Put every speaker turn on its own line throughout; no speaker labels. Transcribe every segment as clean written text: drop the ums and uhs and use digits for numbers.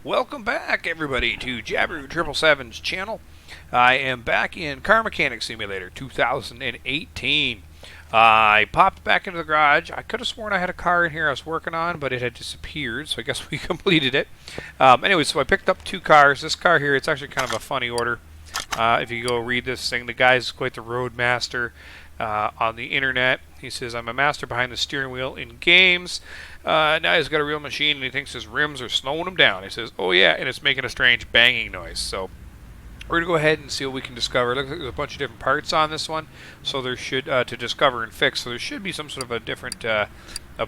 Welcome back, everybody, to Jabberoo 777's channel. I am back in Car Mechanic Simulator 2018. I popped back into the garage. I could have sworn I had a car in here I was working on, but it had disappeared, so I guess we completed it. Anyway, so I picked up two cars. This car here, it's actually kind of a funny order. If you go read this thing, the guy's quite the road master on the internet. He says, I'm a master behind the steering wheel in games. Now he's got a real machine and he thinks his rims are slowing him down. He says, oh yeah, and it's making a strange banging noise. So we're going to go ahead and see what we can discover. Looks like there's a bunch of different parts on this one, so there should, to discover and fix. So there should be some sort of a different, a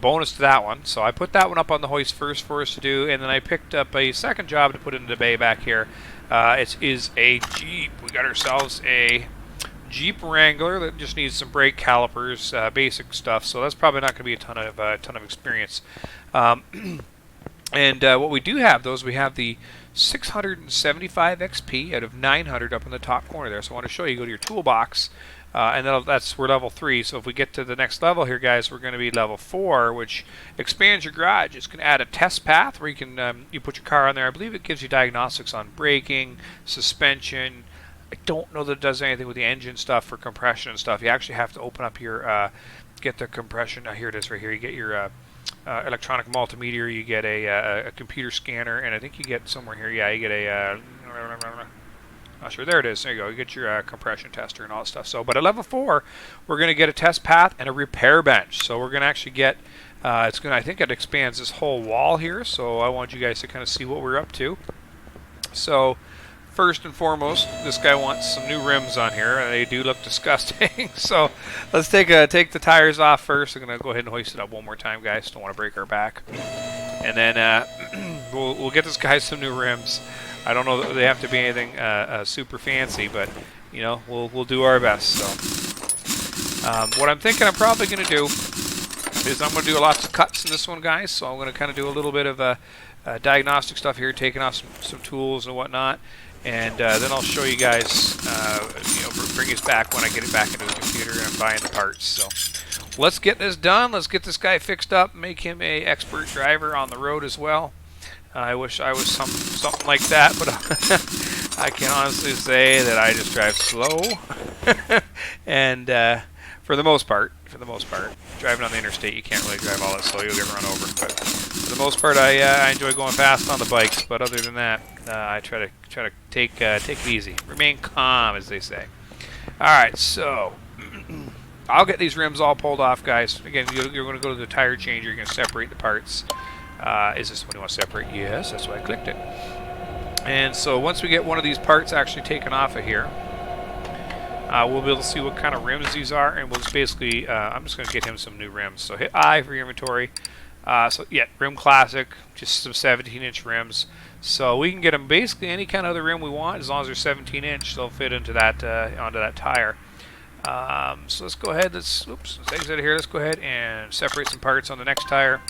bonus to that one. So I put that one up on the hoist first for us to do, and then I picked up a second job to put into the bay back here. It is a Jeep. We got ourselves a Jeep Wrangler that just needs some brake calipers, basic stuff. So that's probably not going to be a ton of experience. And what we do have, we have the 675 XP out of 900 up in the top corner there. So I want to show you. Go to your toolbox, and we're level 3. So if we get to the next level here, guys, we're going to be level 4, which expands your garage. It's going to add a test path where you can you put your car on there. I believe it gives you diagnostics on braking, suspension. I don't know that it does anything with the engine stuff for compression and stuff. You actually have to open up your get the compression. Here it is right here. You get your electronic multimeter, you get a computer scanner, and I think you get somewhere here, yeah, you get a not sure, there it is, there you go, you get your compression tester and all that stuff. So, but at level 4, we're going to get a test path and a repair bench. So we're going to actually get, I think it expands this whole wall here, so I want you guys to kind of see what we're up to. So, first and foremost, this guy wants some new rims on here, and they do look disgusting. So let's take the tires off first. I'm going to go ahead and hoist it up one more time, guys. Don't want to break our back. And then we'll get this guy some new rims. I don't know that they have to be anything super fancy, but you know, we'll do our best. So what I'm thinking I'm probably going to do is I'm going to do lots of cuts in this one, guys. So I'm going to kind of do a little bit of diagnostic stuff here, taking off some tools and whatnot. And then I'll show you guys, bring us back when I get it back into the computer and I'm buying the parts. So let's get this done. Let's get this guy fixed up, make him a expert driver on the road as well. I wish I was something like that, but I can honestly say that I just drive slow. And for the most part, driving on the interstate, you can't really drive all that slow. You'll get run over. But for the most part, I enjoy going fast on the bikes. But other than that, I try to take it easy, remain calm, as they say. All right, so I'll get these rims all pulled off, guys. Again, you're going to go to the tire changer. You're going to separate the parts. Is this what you want to separate? Yes, that's why I clicked it. And so once we get one of these parts actually taken off of here, we'll be able to see what kind of rims these are, and we'll just basically, I'm just going to get him some new rims. So hit I for your inventory. So yeah, rim classic, just some 17-inch rims. So we can get them basically any kind of other rim we want, as long as they're 17-inch, they'll fit into that onto that tire. So let's go ahead. Let's exit out of here. Let's go ahead and separate some parts on the next tire.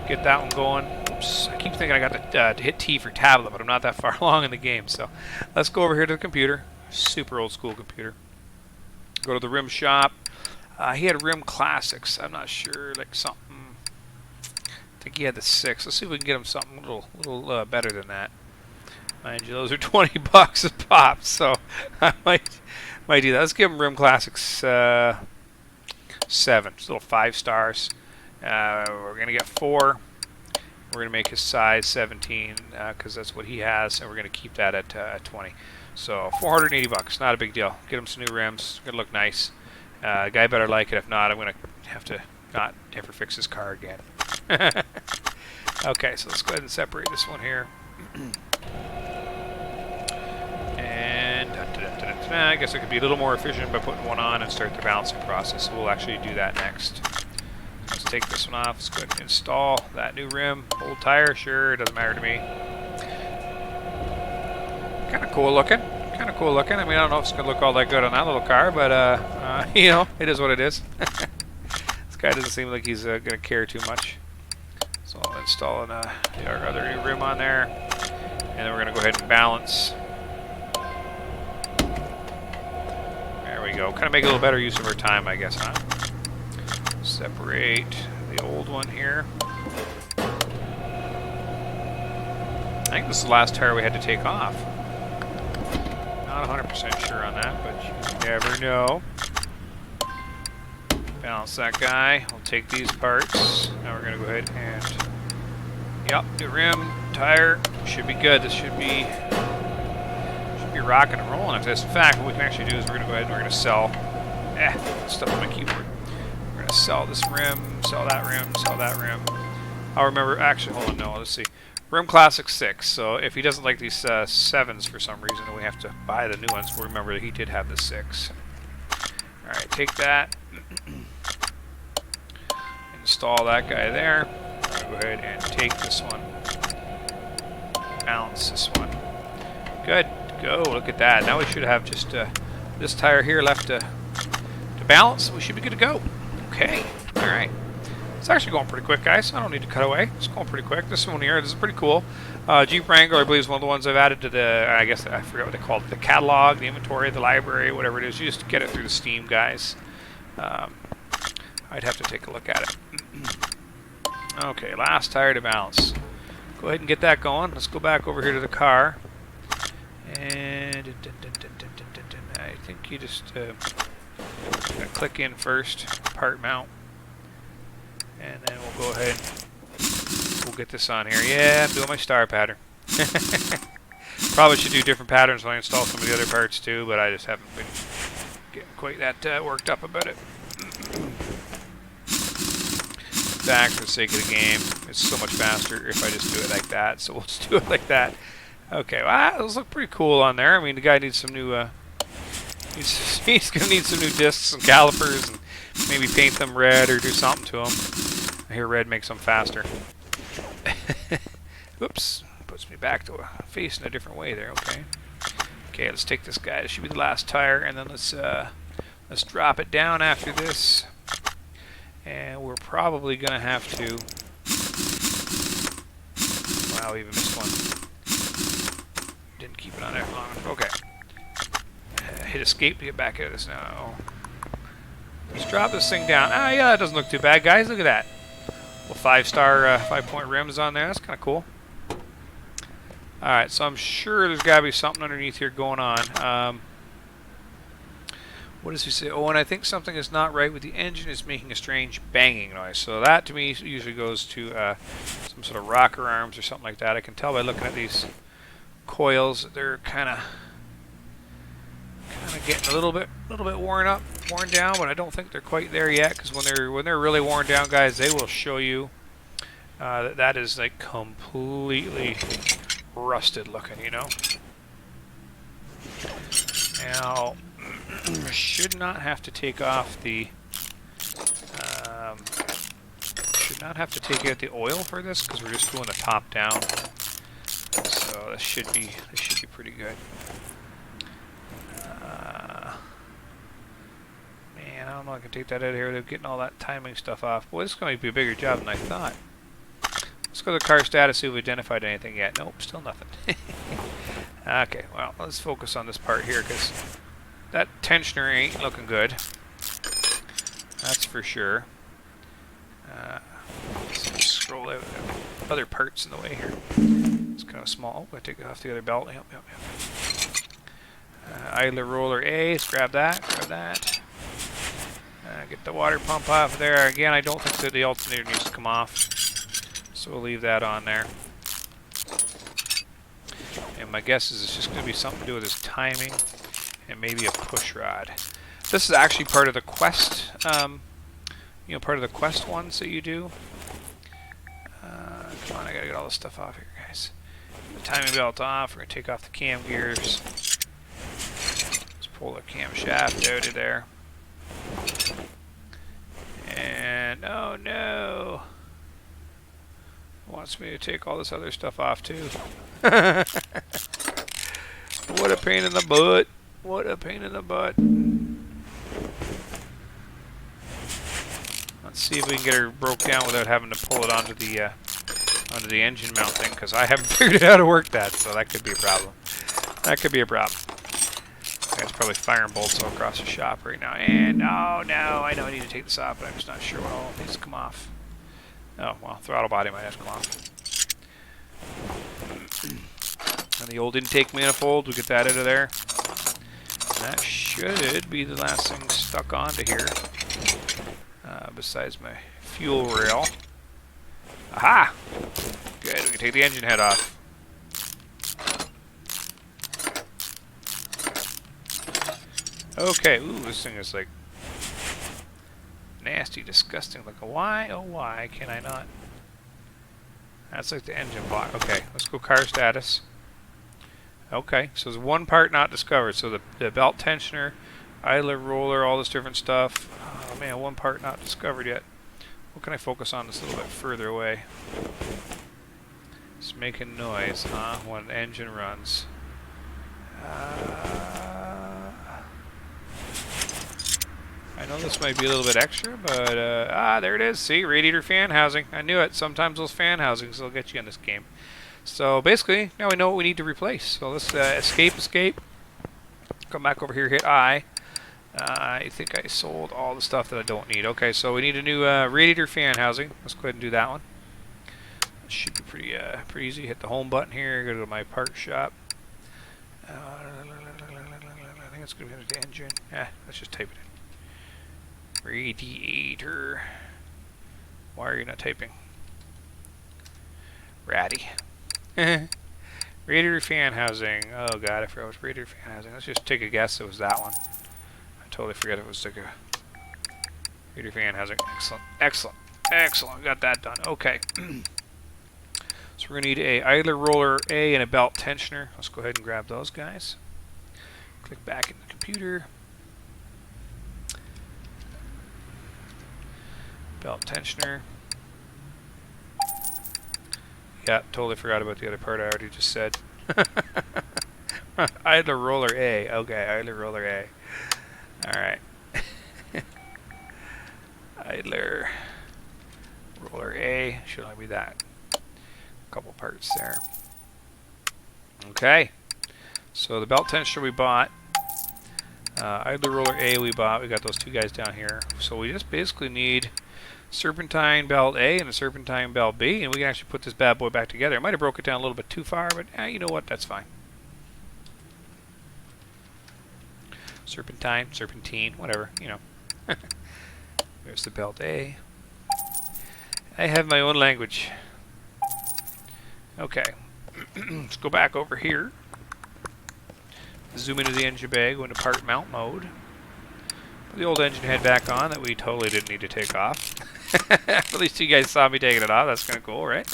Get that one going. Oops, I keep thinking I got to hit T for tablet, but I'm not that far along in the game. So let's go over here to the computer. Super old school computer. Go to the rim shop. He had rim classics. I'm not sure, like something. I think he had the 6. Let's see if we can get him something a little better than that. Mind you, those are 20 bucks a pop, so I might do that. Let's give him rim classics 7. Just little 5 stars. We're gonna get 4. We're gonna make his size 17 because that's what he has, and we're gonna keep that at 20. So 480 bucks, not a big deal. Get him some new rims. Gonna look nice. The guy better like it. If not, I'm gonna have to not ever fix his car again. Okay, so let's go ahead and separate this one here. And I guess I could be a little more efficient by putting one on and start the balancing process. So we'll actually do that next. Let's take this one off. Let's go ahead and install that new rim. Old tire, sure, it doesn't matter to me. Kind of cool looking. I mean, I don't know if it's going to look all that good on that little car, but, you know, it is what it is. This guy doesn't seem like he's going to care too much. So I'll install our other new rim on there. And then we're going to go ahead and balance. There we go. Kind of make a little better use of our time, I guess, huh? Separate the old one here. think this is the last tire we had to take off. Not 100% sure on that, but you never know. Balance that guy. We'll take these parts. Now we're going to go ahead and... Yep, the rim, tire, should be good. This should be rocking and rolling. If this, in fact, what we can actually do is we're going to go ahead and we're going to sell... stuff on my keyboard. We're going to sell this rim, sell that rim, sell that rim. I'll remember... Actually, hold on, no, let's see. Rim Classic 6, so if he doesn't like these 7s for some reason, then we have to buy the new ones. We'll remember that he did have the 6. Alright, take that. Install that guy there. I'm going to go ahead and take this one. Balance this one. Good. Go. Look at that. Now we should have just this tire here left to balance. We should be good to go. Okay. Alright. It's actually going pretty quick, guys. I don't need to cut away. It's going pretty quick. This one here, this is pretty cool. Jeep Wrangler, I believe, is one of the ones I've added to the, I guess, I forget what they call it, the catalog, the inventory, the library, whatever it is. You just get it through the Steam, guys. I'd have to take a look at it. Okay, last tire to balance. Go ahead and get that going. Let's go back over here to the car. And I think you just click in first, part mount. And then we'll go ahead, we'll get this on here. Yeah, I'm doing my star pattern. Probably should do different patterns when I install some of the other parts too, but I just haven't been getting quite that worked up about it. Back for the sake of the game, it's so much faster if I just do it like that, so we'll just do it like that. Okay, well, those look pretty cool on there. I mean, the guy needs some new, he's going to need some new discs and calipers, and maybe paint them red or do something to them. I hear red makes them faster. Oops, puts me back to facing a different way there, okay. Okay, let's take this guy. This should be the last tire, and then let's drop it down after this. And we're probably going to have to... Wow, we even missed one. Didn't keep it on there long enough. Okay. Hit escape to get back at this now. Let's drop this thing down. Ah, yeah, that doesn't look too bad, guys. Look at that. Well, 5-star, 5-point rims on there. That's kind of cool. Alright, so I'm sure there's got to be something underneath here going on. What does he say? Oh, and I think something is not right with the engine. It's making a strange banging noise. So that, to me, usually goes to some sort of rocker arms or something like that. I can tell by looking at these coils that they're kind of getting a little bit worn down, but I don't think they're quite there yet. Because when they're really worn down, guys, they will show you that is like completely rusted looking, you know. Now, should not have to take off the should not have to take out the oil for this because we're just doing the top down. So this should be pretty good. Man, I don't know if I can take that out of here without getting all that timing stuff off. Boy, this is going to be a bigger job than I thought. Let's go to the car status, see if we identified anything yet. Nope, still nothing. Okay, well, let's focus on this part here because that tensioner ain't looking good. That's for sure. Let's scroll out other parts in the way here. It's kind of small. Oh, I take it off the other belt. Yep. Idler roller A. Let's grab that. Get the water pump off there. Again, I don't think that the alternator needs to come off, so we'll leave that on there. And my guess is it's just going to be something to do with his timing and maybe a push rod. This is actually part of the quest, part of the quest ones that you do. Come on, I gotta get all this stuff off here, guys. The timing belt off. We're gonna take off the cam gears. Let's pull the camshaft out of there. And oh no, it wants me to take all this other stuff off too. What a pain in the butt. What a pain in the butt. Let's see if we can get her broke down without having to pull it onto the engine mount thing, because I haven't figured out how to work that, so that could be a problem. That could be a problem. Guy's probably firing bolts all across the shop right now. And oh no, I know I need to take this off, but I'm just not sure what all needs to come off. Oh well, throttle body might have to come off. the old intake manifold. We get that out of there. And that should be the last thing stuck onto here. Besides my fuel rail. Aha! Good, we can take the engine head off. Okay, ooh, this thing is like nasty, disgusting. Like, why, oh why can I not? That's like the engine block. Okay, let's go car status. Okay, so there's one part not discovered. So the belt tensioner, idler roller, all this different stuff. Oh man, one part not discovered yet. What can I focus on this a little bit further away? It's making noise, huh, when the engine runs. I know this might be a little bit extra, but there it is. See, radiator fan housing. I knew it. Sometimes those fan housings will get you in this game. So basically, now we know what we need to replace. So let's escape. Come back over here, hit I. I think I sold all the stuff that I don't need. Okay, so we need a new radiator fan housing. Let's go ahead and do that one. It should be pretty easy. Hit the home button here. Go to my part shop. I think it's going to be the engine. Let's just type it in. Radiator. Why are you not typing? Ratty. Radiator fan housing. Oh god, I forgot it was radiator fan housing. Let's just take a guess it was that one. I totally forgot it was like a radiator fan housing. Excellent. Got that done. Okay. So we're going to need a idler roller A and a belt tensioner. Let's go ahead and grab those guys. Click back in the computer. Belt tensioner. Yeah, totally forgot about the other part I already just said. Idler roller A. Okay, idler roller A. Alright. Idler roller A. Should only be that. A couple parts there. Okay. So the belt tensioner we bought. Idler roller A we bought. We got those two guys down here. So we just basically need serpentine belt A and a serpentine belt B, and we can actually put this bad boy back together. I might have broke it down a little bit too far, but you know what? That's fine. Serpentine, whatever, you know. There's the belt A. I have my own language. Okay. Let's go back over here. Zoom into the engine bay, go into part mount mode. Put the old engine head back on that we totally didn't need to take off. At least you guys saw me taking it off. That's kind of cool, right?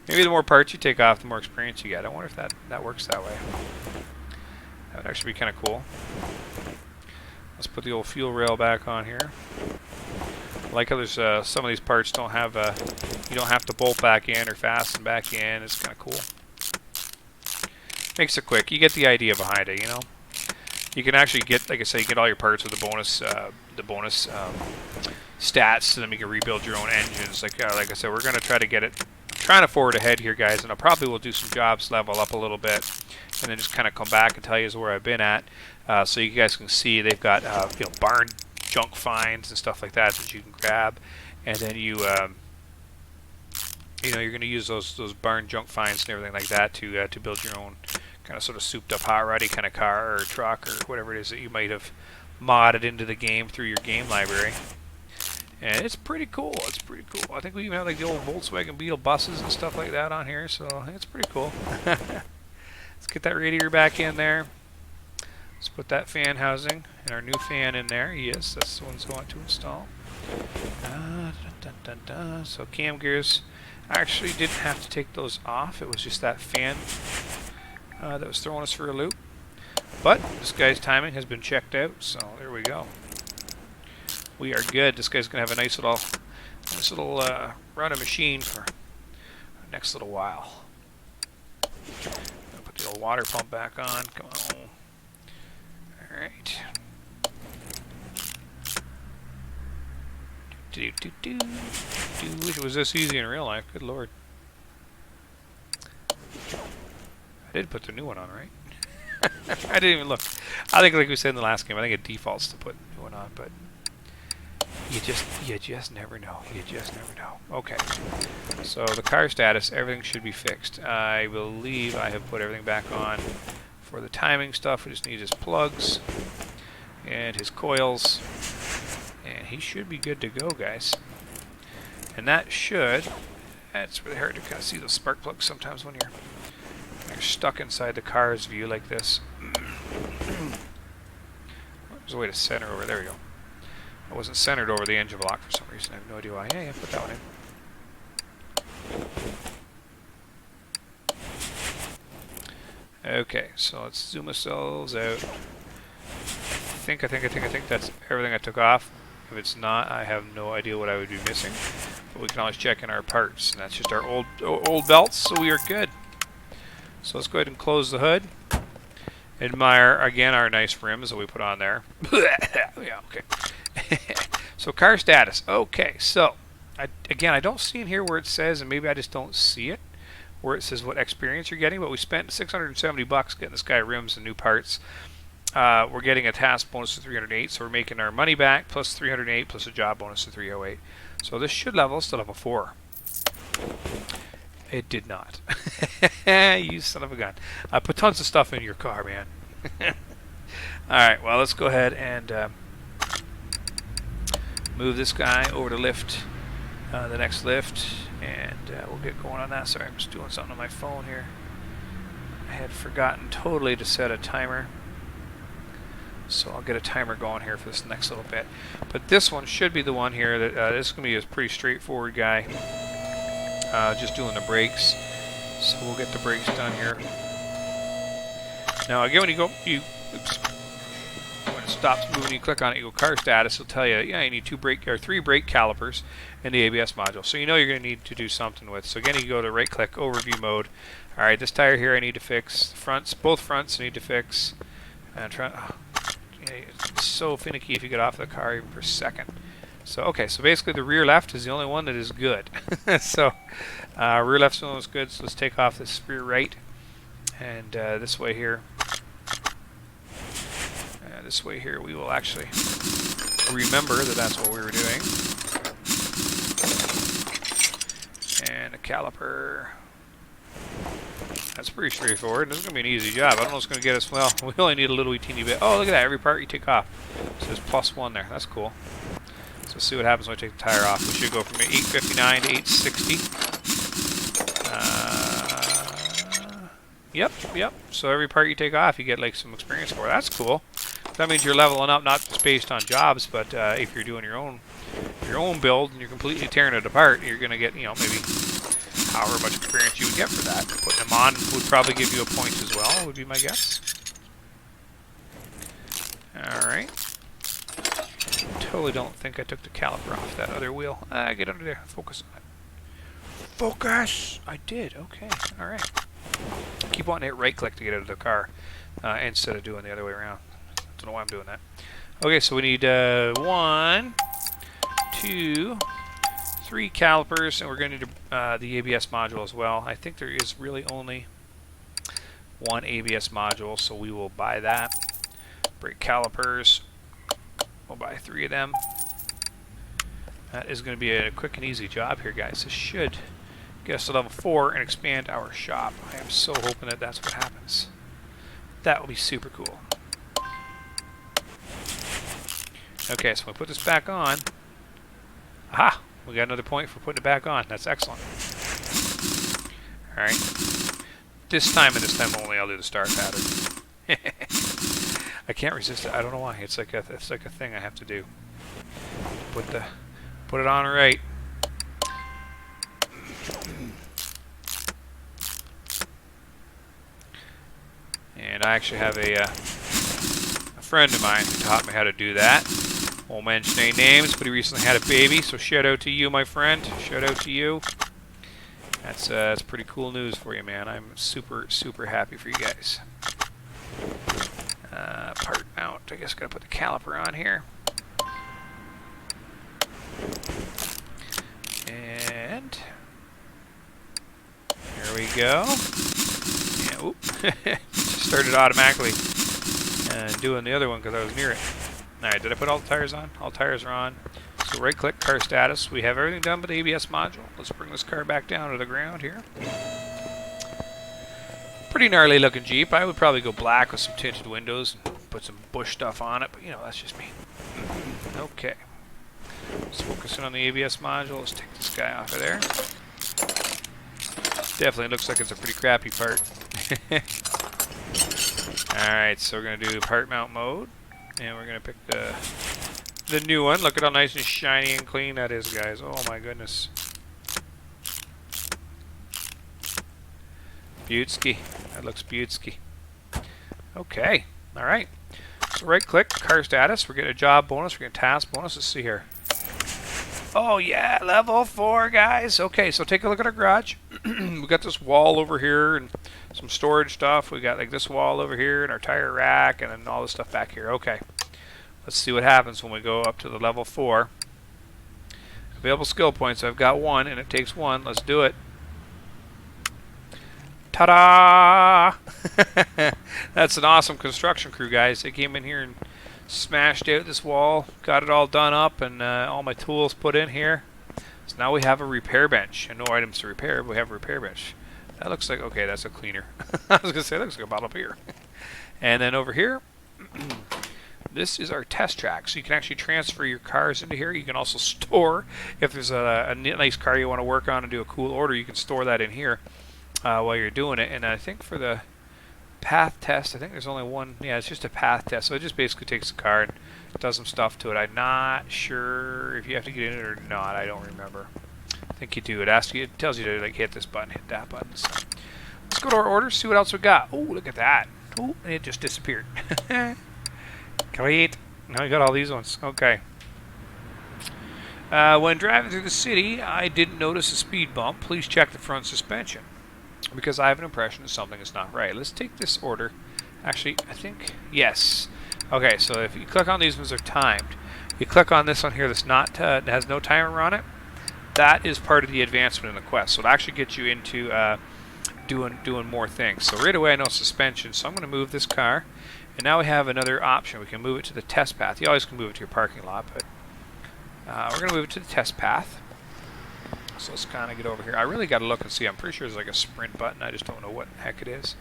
Maybe the more parts you take off, the more experience you get. I wonder if that works that way. That would actually be kind of cool. Let's put the old fuel rail back on here. I like how there's some of these parts don't have you don't have to bolt back in or fasten back in. It's kind of cool. Makes it quick. You get the idea behind it, you know. You can actually get, like I say, get all your parts with the bonus stats, so then you can rebuild your own engines. Like I said, we're going to try to get it. I'm trying to forward ahead here, guys, and I probably will do some jobs, level up a little bit, and then just kind of come back and tell you where I've been at, so you guys can see they've got you know, barn junk finds and stuff like that you can grab, and then you know, you're going to use those barn junk finds and everything like that to build your own kind of sort of souped up hot roddy kind of car or truck or whatever it is that you might have modded into the game through your game library. And it's pretty cool. It's pretty cool. I think we even have like the old Volkswagen Beetle buses and stuff like that on here, so it's pretty cool. Let's get that radiator back in there. Let's put that fan housing and our new fan in there. Yes, that's the one's going to install. So cam gears, I actually didn't have to take those off. It was just that fan that was throwing us for a loop. But this guy's timing has been checked out, so there we go. We are good. This guy's gonna have a nice little run of machine for the next little while. Put the old water pump back on. Come on. All right. Wish it was this easy in real life. Good lord. I did put the new one on, right? I didn't even look. I think, like we said in the last game, I think it defaults to put the new one on, but You just never know. You just never know. Okay. So the car status, everything should be fixed. I believe I have put everything back on. For the timing stuff, we just need his plugs and his coils, and he should be good to go, guys. And that should. It's really hard to kind of see those spark plugs sometimes when you're stuck inside the car's view like this. There's a way to center over. There we go. I wasn't centered over the engine block for some reason. I have no idea why. Yeah, put that one in. Okay, so let's zoom ourselves out. I think that's everything I took off. If it's not, I have no idea what I would be missing. But we can always check in our parts. And that's just our old belts, so we are good. So let's go ahead and close the hood. Admire, again, our nice rims that we put on there. Yeah, okay. So car status. Okay, so, again, I don't see in here where it says, and maybe I just don't see it, where it says what experience you're getting, but we spent $670 getting this guy rims and new parts. We're getting a task bonus of 308, so we're making our money back, plus 308, plus a job bonus of 308. So this should level us to level 4. It did not. You son of a gun. I put tons of stuff in your car, man. Alright, well, let's go ahead and move this guy over to lift, the next lift, and we'll get going on that. Sorry, I'm just doing something on my phone here. I had forgotten totally to set a timer. So I'll get a timer going here for this next little bit. But this one should be the one here that this is going to be a pretty straightforward guy. Just doing the brakes. So we'll get the brakes done here. Now again, when when it stops moving, you click on it, you go car status, it'll tell you, yeah, you need 3 brake calipers and the ABS module. So you know you're going to need to do something with. So again, you go to right click, overview mode. Alright, this tire here I need to fix. Both fronts I need to fix. And it's so finicky if you get off the car even for a second. So okay, so basically the rear left is the only one that is good. So rear left's the only one that's good. So let's take off this rear right, and this way here. This way here we will actually remember that that's what we were doing. And a caliper. That's pretty straightforward. This is going to be an easy job. I don't know what's going to get us. Well, we only need a little teeny bit. Oh, look at that. Every part you take off. So there's +1 there. That's cool. So let's see what happens when I take the tire off. We should go from 859 to 860. Yep. So every part you take off, you get like some experience for. That's cool. That means you're leveling up, not just based on jobs, but if you're doing your own build and you're completely tearing it apart, you're going to get, maybe however much experience you would get for that. Putting them on would probably give you a point as well, would be my guess. Alright. Totally don't think I took the caliper off that other wheel. Get under there. Focus on it. Focus! I did. Okay. Alright. Keep wanting to hit right click to get out of the car instead of doing the other way around. Don't know why I'm doing that. Okay, so we need 1, 2, 3 calipers, and we're going to need the ABS module as well. I think there is really only 1 ABS module, so we will buy that. Brake calipers, we'll buy 3 of them. That is going to be a quick and easy job here, guys. This should get us to level 4 and expand our shop. I am so hoping that that's what happens. That will be super cool. Okay, so we'll put this back on. Aha! We got another point for putting it back on. That's excellent. Alright. This time and this time only, I'll do the star pattern. I can't resist it. I don't know why. It's like a thing I have to do. Put it on right. And I actually have a friend of mine who taught me how to do that. Won't mention any names, but he recently had a baby, so shout out to you, my friend. Shout out to you. That's pretty cool news for you, man. I'm super, super happy for you guys. Part mount. I guess I gotta put the caliper on here. And there we go. Yeah, oop. Just started automatically doing the other one because I was near it. Alright, did I put all the tires on? All tires are on. So So right click, car status. We have everything done but the ABS module. Let's bring this car back down to the ground here. Pretty gnarly looking Jeep. I would probably go black with some tinted windows and put some bush stuff on it, but you know, that's just me. Okay. Let's focus in on the ABS module. Let's take this guy off of there. Definitely looks like it's a pretty crappy part. Alright, so we're going to do part mount mode. And we're going to pick the new one. Look at how nice and shiny and clean that is, guys. Oh my goodness. Beautski. That looks beautski. Okay. Alright. So right click, car status. We're getting a job bonus. We're getting task bonus. Let's see here. Oh yeah, level 4, guys. Okay, so take a look at our garage. We got this wall over here and some storage stuff. We got like this wall over here and our tire rack and then all this stuff back here. Okay. Let's see what happens when we go up to the level 4. Available skill points. I've got 1 and it takes 1. Let's do it. Ta-da! That's an awesome construction crew, guys. They came in here and smashed out this wall, got it all done up, and all my tools put in here. So now we have a repair bench, and no items to repair, but we have a repair bench. That looks like, okay, that's a cleaner. I was going to say, that looks like a bottle of beer. And then over here, this is our test track. So you can actually transfer your cars into here. You can also store, if there's a nice car you want to work on and do a cool order, you can store that in here while you're doing it. And I think for the path test, I think there's only one. Yeah, it's just a path test. So it just basically takes the car and does some stuff to it. I'm not sure if you have to get in it or not. I don't remember. I think you do. It asks you. It tells you to like hit this button, hit that button. So let's go to our orders. See what else we got. Oh, look at that. Oh, and it just disappeared. Great. Now we got all these ones. Okay. When driving through the city, I didn't notice a speed bump. Please check the front suspension, because I have an impression that something is not right. Let's take this order. Actually, I think, yes. Okay, so if you click on these ones, they're timed. You click on this one here that's not, that has no timer on it. That is part of the advancement in the quest. So it actually gets you into doing more things. So right away I know suspension, so I'm going to move this car. And now we have another option. We can move it to the test path. You always can move it to your parking lot, but we're going to move it to the test path. So let's kind of get over here. I really got to look and see. I'm pretty sure there's like a sprint button. I just don't know what the heck it is.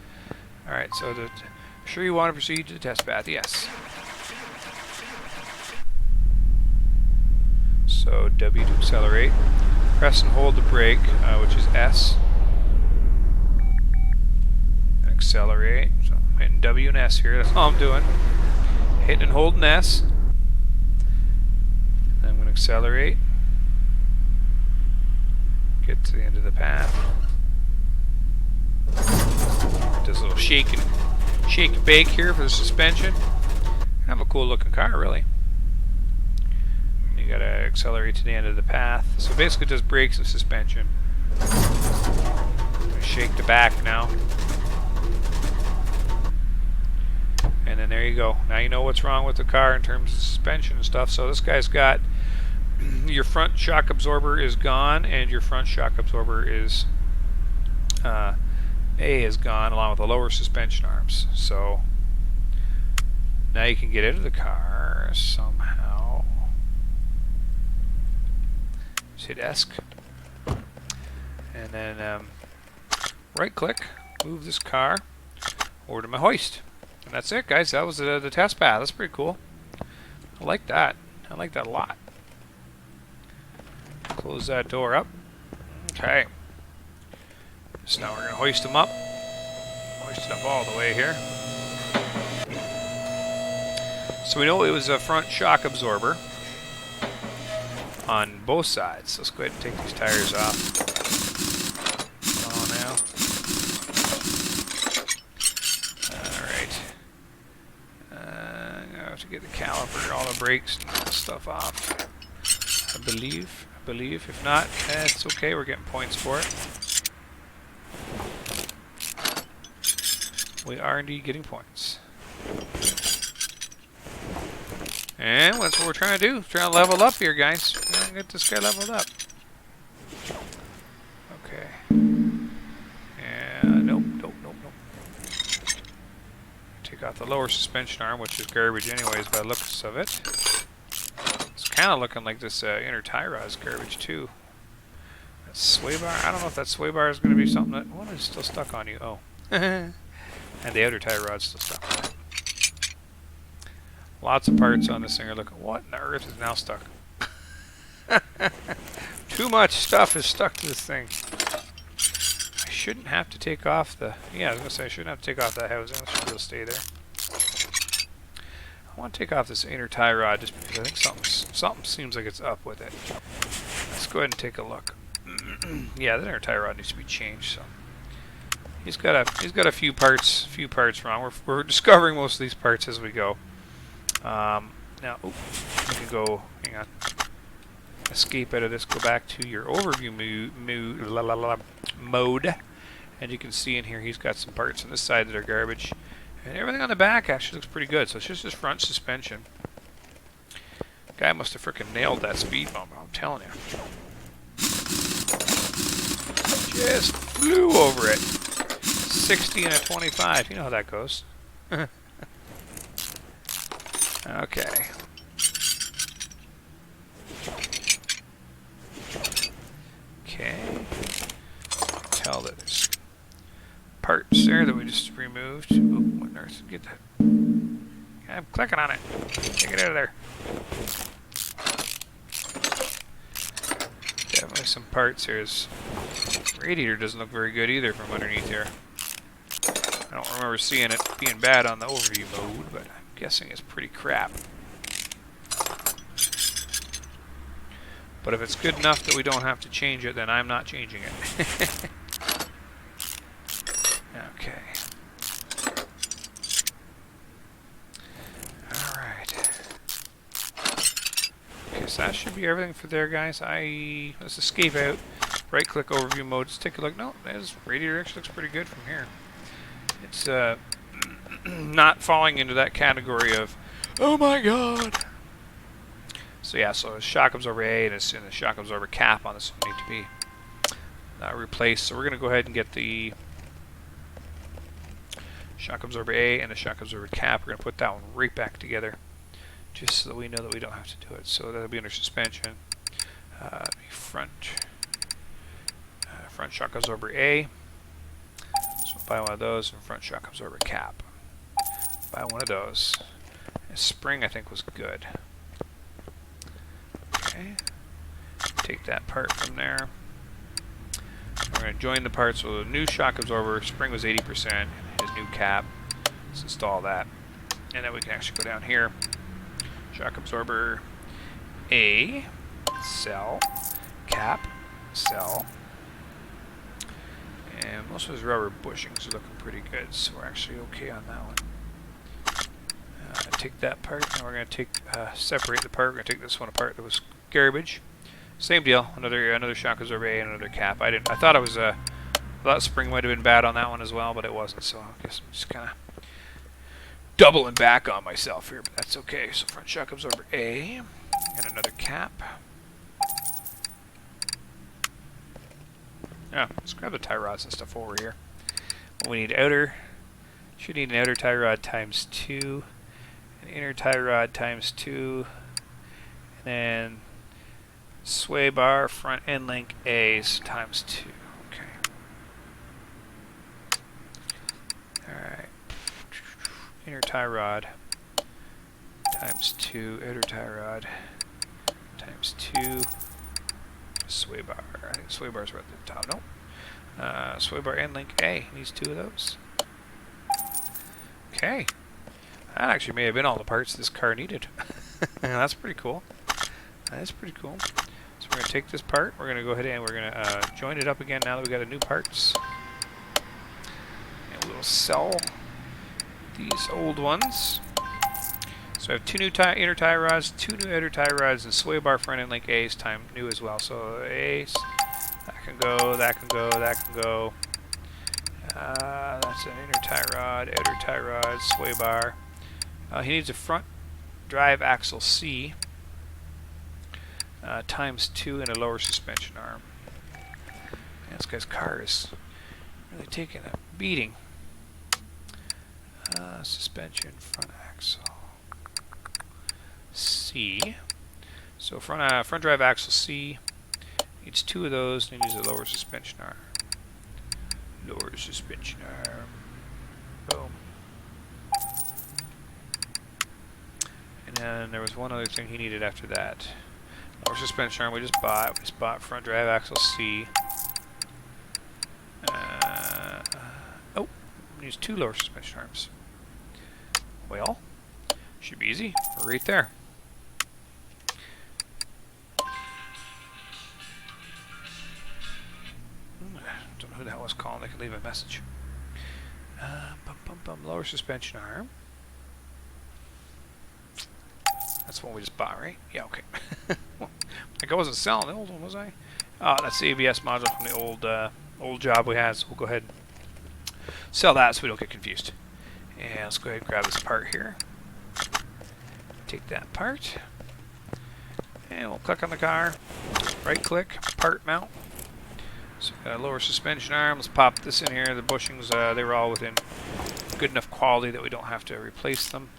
Alright, so sure you want to proceed to the test path? Yes. So W to accelerate. Press and hold the brake, which is S. And accelerate. So I'm hitting W and S here. That's all I'm doing. Hitting and holding S. And I'm going to accelerate. Get to the end of the path. Does a little shake and bake here for the suspension. Kind of a cool looking car, really. You gotta accelerate to the end of the path. So basically it does brakes and suspension. I'm gonna shake the back now. And then there you go. Now you know what's wrong with the car in terms of suspension and stuff. So this guy's got your front shock absorber is gone, and your front shock absorber is gone, along with the lower suspension arms. So now you can get into the car somehow. Just hit ESC, and then right click, move this car over to my hoist, and that's it, guys. That was the test path. That's pretty cool. I like that. I like that a lot. Close that door up. Okay. So now we're going to hoist them up. Hoist it up all the way here. So we know it was a front shock absorber on both sides. Let's go ahead and take these tires off. Oh, now. Alright. I'm going to have to get the caliper, all the brakes and all the stuff off. I believe. If not, it's okay. We're getting points for it. We are indeed getting points. And that's what we're trying to do. Trying to level up here, guys. We're going to get this guy leveled up. Okay. And nope. Take off the lower suspension arm, which is garbage anyways by the looks of it. Let's kind of looking like this inner tie rod's garbage too. That sway bar, I don't know if that sway bar is going to be something that... What is still stuck on you? Oh. And the outer tie rod's still stuck. Lots of parts on this thing are looking... What in the earth is now stuck? Too much stuff is stuck to this thing. I shouldn't have to take off the... Yeah, I was going to say I shouldn't have to take off that housing. It should just stay there. I want to take off this inner tie rod just because I think something seems like it's up with it. Let's go ahead and take a look. Yeah, the inner tie rod needs to be changed. So he's got a few parts wrong. We're discovering most of these parts as we go. Now, we can go. Hang on. Escape out of this. Go back to your overview mode, and you can see in here he's got some parts on this side that are garbage, and everything on the back actually looks pretty good. So it's just his front suspension. Guy must have frickin' nailed that speed bump. I'm telling you. Just flew over it. 60 and a 25. You know how that goes. Okay. Okay. Tell that there's parts there that we just removed. Ooh, what on earth? Get that. I'm clicking on it. Take it out of there. Definitely some parts here. His radiator doesn't look very good either from underneath here. I don't remember seeing it being bad on the overview mode, but I'm guessing it's pretty crap. But if it's good enough that we don't have to change it, then I'm not changing it. Okay. Alright. Okay, so that should be everything for there, guys. Let's escape out. Right-click overview mode. Let's take a look. No, his radiator actually looks pretty good from here. It's not falling into that category of, oh my god. So yeah, so his shock absorber A and the shock absorber cap on this one need to be replaced. So we're going to go ahead and get the shock absorber A and the shock absorber cap. We're going to put that one right back together, just so that we know that we don't have to do it. So that'll be under suspension. Front shock absorber A. So buy one of those, and front shock absorber cap. Buy one of those. And spring I think was good. Okay. Take that part from there. We're going to join the parts with a new shock absorber. Spring was 80%. His new cap. Let's install that. And then we can actually go down here. Shock absorber A. Cell. Cap. Cell. And most of his rubber bushings are looking pretty good. So we're actually okay on that one. Take that part. And we're going to separate the part. We're going to take this one apart that was garbage. Same deal. Another shock absorber A and another cap. I thought it was I thought spring might have been bad on that one as well, but it wasn't. So I guess I'm just kind of doubling back on myself here, but that's okay. So front shock absorber A and another cap. Yeah, let's grab the tie rods and stuff over here. We need should need an outer tie rod times 2, an inner tie rod times 2, and then sway bar front end link A's times 2. Okay. Alright. Inner tie rod times 2, outer tie rod times 2. Sway bar. I think sway bar's right at the top. Nope. Sway bar end link A needs 2 of those. Okay. That actually may have been all the parts this car needed. That's pretty cool. That's pretty cool. So we're going to take this part. We're going to go ahead and we're going to join it up again now that we've got a new parts. And we'll sell these old ones. So I have 2 new inner tie rods, 2 new outer tie rods, and sway bar front end link A's time new as well. So A's, that can go, that can go, that can go. That's an inner tie rod, outer tie rod, sway bar. He needs a front drive axle C times 2 and a lower suspension arm. And this guy's car is really taking a beating. Suspension front axle C. So front drive axle C needs 2 of those, and needs a lower suspension arm. Lower suspension arm. Boom. And then there was one other thing he needed after that. Lower suspension arm we just bought. We just bought front drive axle C. Oh, needs 2 lower suspension arms. Well, should be easy. We're right there. Don't know who that was calling. They could leave a message. Lower suspension arm. That's one we just bought, right? Yeah, okay. Like I wasn't selling the old one, was I? Oh, that's the ABS module from the old job we had, so we'll go ahead and sell that so we don't get confused. And let's go ahead and grab this part here. Take that part. And we'll click on the car. Right click, part mount. So we got a lower suspension arm. Let's pop this in here. The bushings, they were all within good enough quality that we don't have to replace them.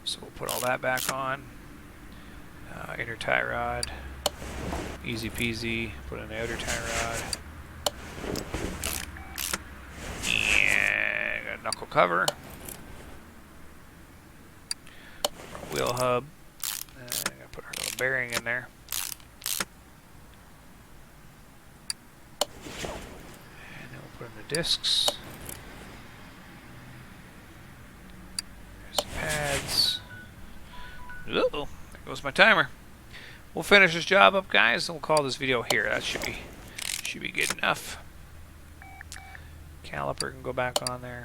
So we'll put all that back on. Inner tie rod. Easy peasy. Put in the outer tie rod. And got a knuckle cover. Wheel hub. I'm going to put our little bearing in there. And then we'll put in the discs. There's the pads. Uh-oh, there goes my timer. We'll finish this job up, guys, and we'll call this video here. That should be good enough. Caliper can go back on there.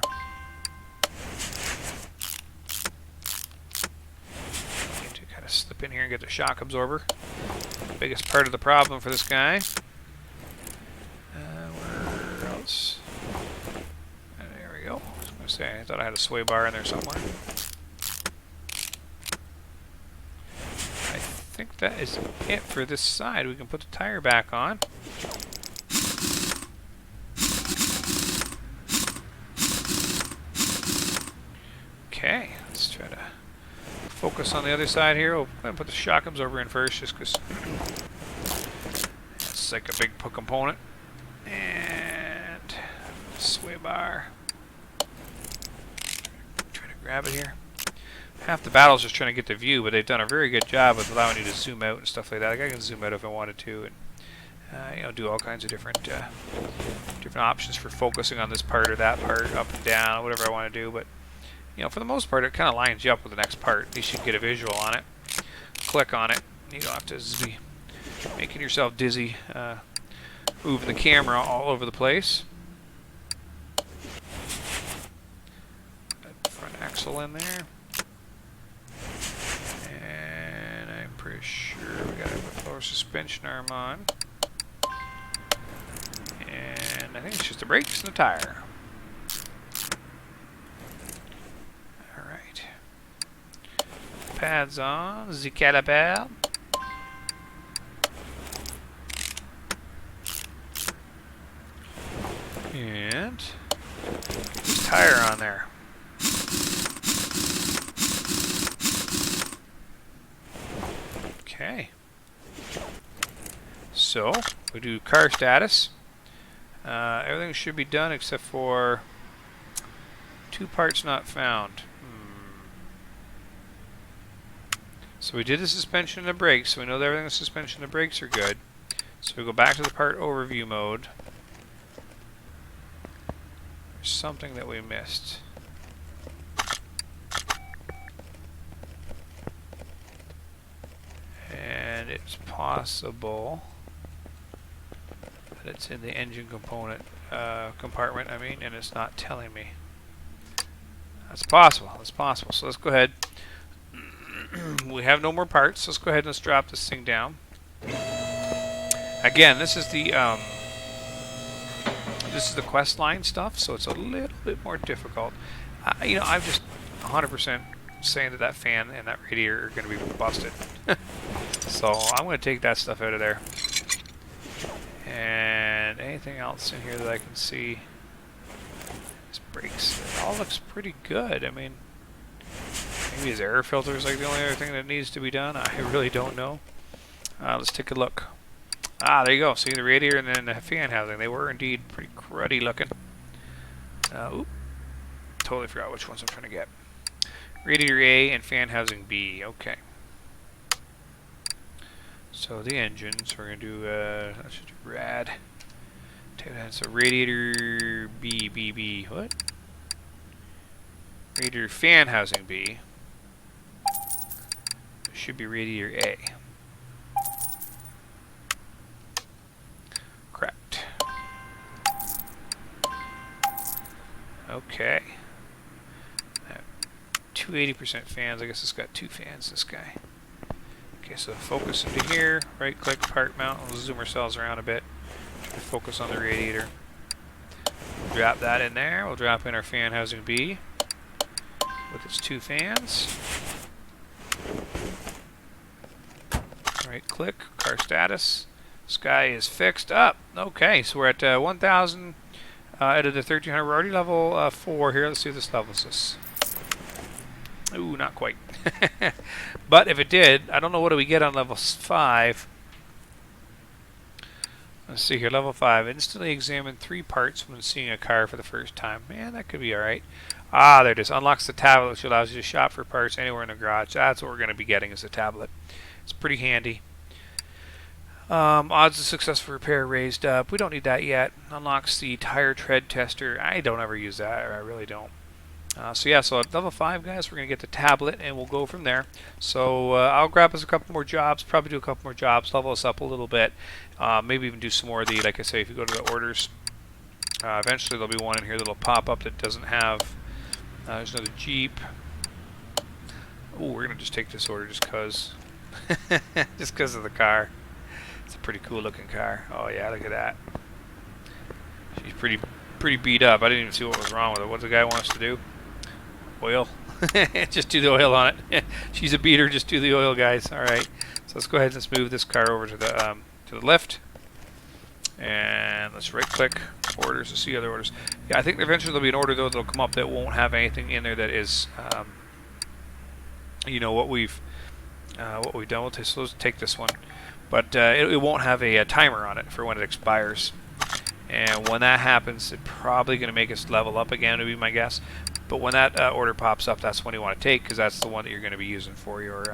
Need to kind of slip in here and get the shock absorber. Biggest part of the problem for this guy. Where else? There we go. I was going to say, I thought I had a sway bar in there somewhere. I think that is it for this side. We can put the tire back on. Okay, let's try to focus on the other side here. We'll put the shock absorber in first, just because it's like a big component. And sway bar. Try to grab it here. Half the battle's just trying to get the view, but they've done a very good job of allowing you to zoom out and stuff like that. Like I can zoom out if I wanted to, and you know, do all kinds of different options for focusing on this part or that part, up and down, whatever I want to do. But you know, for the most part, it kind of lines you up with the next part. At least you can get a visual on it. Click on it. You don't have to be making yourself dizzy, moving the camera all over the place. Front axle in there. And I'm pretty sure we got a lower suspension arm on. And I think it's just the brakes and the tire. Alright. Pads on, the caliper. And this tire on there. Okay. So, we do car status. Everything should be done except for 2 parts not found. So we did the suspension and the brakes, so we know that everything in the suspension and the brakes are good. So we go back to the part overview mode. There's something that we missed. And it's possible that it's in the engine component compartment, and it's not telling me. That's possible. That's possible. So let's go ahead. We have no more parts. Let's go ahead and let's drop this thing down. Again, this is the quest line stuff, so it's a little bit more difficult. You know, I'm just 100% saying that fan and that radiator are going to be busted. So I'm going to take that stuff out of there. And anything else in here that I can see? These brakes, it all looks pretty good. I mean, Maybe his air filter is like the only other thing that needs to be done. I really don't know. Let's take a look. Ah, there you go. See the radiator and then the fan housing. They were indeed pretty cruddy looking. Oop. Totally forgot which ones I'm trying to get. Radiator A and fan housing B. Okay. So the engines, we're going to do, let's just do rad. So radiator B. What? Radiator fan housing B. It should be radiator A. Correct. Okay. 280% fans. I guess it's got 2 fans, this guy. Okay, so focus into here. Right click, part mount. We'll zoom ourselves around a bit. Try to focus on the radiator. We'll drop that in there. We'll drop in our fan housing B with its 2 fans. Right click, car status. Sky is fixed up. Okay, so we're at 1,000 out of the 1,300. We're already level 4 here. Let's see if this levels us. Ooh, not quite. But if it did, I don't know what do we get on level 5. Let's see here, level 5. Instantly examine 3 parts when seeing a car for the first time. Man, that could be alright. Ah, there it is. Unlocks the tablet, which allows you to shop for parts anywhere in the garage. That's what we're going to be getting, is a tablet. It's pretty handy. Odds of successful repair raised up. We don't need that yet. Unlocks the tire tread tester. I don't ever use that. I really don't. So yeah, so at level 5, guys, we're going to get the tablet, and we'll go from there. So I'll grab us a couple more jobs, probably do a couple more jobs, level us up a little bit. Maybe even do some more of the, like I say, if you go to the orders, eventually there'll be one in here that'll pop up that doesn't have, there's another Jeep. Oh, we're going to just take this order just because. Just because of the car. It's a pretty cool looking car. Oh yeah, look at that. She's pretty beat up. I didn't even see what was wrong with it. What the guy wants to do? Oil. Just do the oil on it. She's a beater. Just do the oil, guys. All right. So let's go ahead and let's move this car over to the left. And let's right-click orders to see other orders. Yeah, I think eventually there'll be an order though that'll come up that won't have anything in there that is, you know, what we've done with this. So let's take this one, but it won't have a timer on it for when it expires. And when that happens, it's probably going to make us level up again, would be my guess. But when that order pops up, that's when you want to take, because that's the one that you're going to be using for your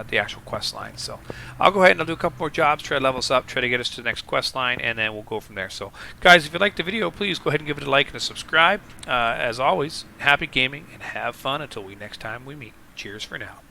the actual quest line. So I'll go ahead and I'll do a couple more jobs, try to level us up, try to get us to the next quest line, and then we'll go from there. So guys, if you liked the video, please go ahead and give it a like and a subscribe. As always, happy gaming and have fun until next time we meet. Cheers for now.